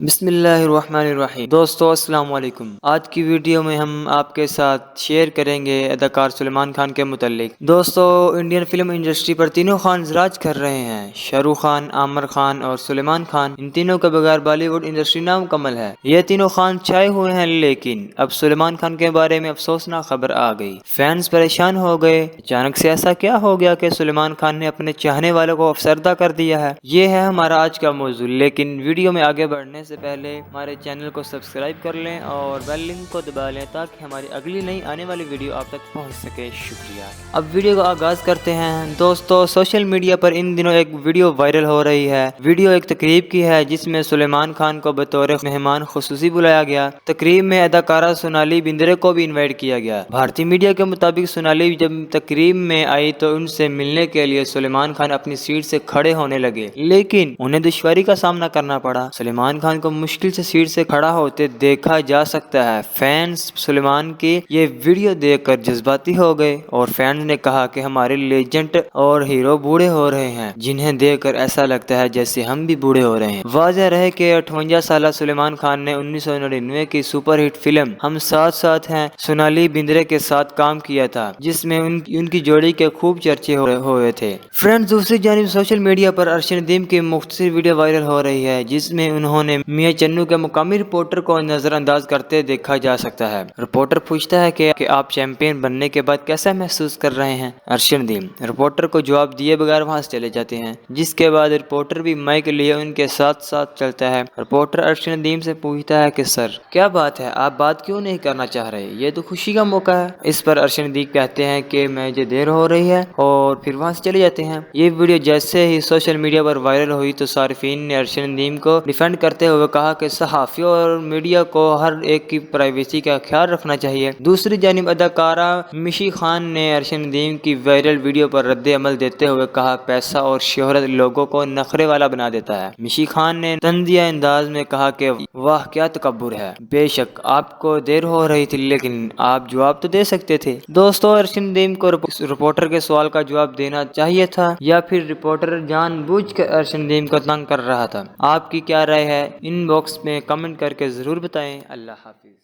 بسم اللہ الرحمن الرحیم۔ دوستو السلام علیکم۔ آج کی ویڈیو میں ہم آپ کے ساتھ شیئر کریں گے اداکار سلیمان خان کے متعلق۔ دوستو انڈین فلم انڈسٹری پر تینوں خان راج کر رہے ہیں، شاہ رخ خان، عامر خان اور سلیمان خان۔ ان تینوں کے بغیر بالی ووڈ انڈسٹری نامکمل ہے۔ یہ تینوں خان چھائے ہوئے ہیں، لیکن اب سلیمان خان کے بارے میں افسوسناک خبر آ گئی۔ فینس پریشان ہو گئے۔ اچانک سے ایسا کیا ہو گیا کہ سلیمان خان نے اپنے چاہنے والوں کو افسردہ کر دیا ہے؟ یہ ہے ہمارا آج کا موضوع، لیکن ویڈیو میں آگے بڑھنے سے پہلے ہمارے چینل کو سبسکرائب کر لیں اور بیل لنک کو دبا لیں تاکہ ہماری اگلی نئی آنے والی ویڈیو آپ تک پہنچ سکے۔ شکریہ۔ اب ویڈیو کا آغاز کرتے ہیں۔ دوستو سوشل میڈیا پر ان دنوں ایک ویڈیو وائرل ہو رہی ہے۔ ویڈیو ایک تقریب کی ہے جس میں سلیمان خان کو بطور مہمان خصوصی بلایا گیا۔ تقریب میں اداکارہ سونالی بندرے کو بھی انوائٹ کیا گیا۔ بھارتی میڈیا کے مطابق سونالی جب تقریب میں آئی تو ان سے ملنے کے لیے سلیمان خان اپنی سیٹ سے کھڑے ہونے لگے، لیکن انہیں دشواری کا سامنا کرنا پڑا۔ سلیمان خان کو مشکل سے سیٹ سے کھڑا ہوتے دیکھا جا سکتا ہے۔ فینس سلیمان کی یہ ویڈیو دیکھ کر جذباتی ہو گئے اور فینس نے کہا کہ ہمارے لیجنڈ اور ہیرو بوڑھے ہو رہے ہیں، جنہیں دیکھ کر ایسا لگتا ہے جیسے ہم بھی بوڑھے ہو رہے ہیں۔ واضح رہے کہ 58 سالہ سلیمان خان نے 1999 کی سپر ہٹ فلم ہم ساتھ ساتھ ہیں سونالی بندرے کے ساتھ کام کیا تھا، جس میں ان کی جوڑی کے خوب چرچے ہوئے تھے۔ فرینڈز، دوسری جانب سوشل میڈیا پر ارشد ندیم کی مختصر ویڈیو وائرل ہو رہی ہے جس میں انہوں نے میاں چنو کے مقامی رپورٹر کو نظر انداز کرتے دیکھا جا سکتا ہے۔ رپورٹر پوچھتا ہے کہ آپ چیمپئن بننے کے بعد کیسا محسوس کر رہے ہیں؟ ارشد ندیم رپورٹر کو جواب دیے بغیر وہاں سے چلے جاتے ہیں، جس کے بعد رپورٹر بھی مائک لیے ان کے ساتھ ساتھ چلتا ہے۔ رپورٹر ارشد ندیم سے پوچھتا ہے کہ سر کیا بات ہے، آپ بات کیوں نہیں کرنا چاہ رہے؟ یہ تو خوشی کا موقع ہے۔ اس پر ارشد ندیم کہتے ہیں کہ مجھے دیر ہو رہی ہے اور پھر وہاں سے چلے جاتے ہیں۔ یہ ویڈیو جیسے ہی سوشل میڈیا پر وائرل ہوئی تو صارفین نے ارشد ندیم کو ڈیفینڈ کرتے ہوئے کہا کہ صحافیوں اور میڈیا کو ہر ایک کی پرائیویسی کا خیال رکھنا چاہیے۔ دوسری جانب اداکارہ مشی خان نے ارشد ندیم کی وائرل ویڈیو پر رد عمل دیتے ہوئے کہا پیسہ اور شہرت لوگوں کو نخرے والا بنا دیتا ہے۔ مشی خان نے طنزیہ انداز میں کہا کہ واہ کیا تکبر ہے، بے شک آپ کو دیر ہو رہی تھی لیکن آپ جواب تو دے سکتے تھے۔ دوستو ارشد ندیم کو رپورٹر کے سوال کا جواب دینا چاہیے تھا یا پھر رپورٹر جان بوجھ کر ارشد ندیم کو تنگ کر رہا تھا؟ آپ کی کیا رائے ہے؟ ان باکس میں کمنٹ کر کے ضرور بتائیں۔ اللہ حافظ۔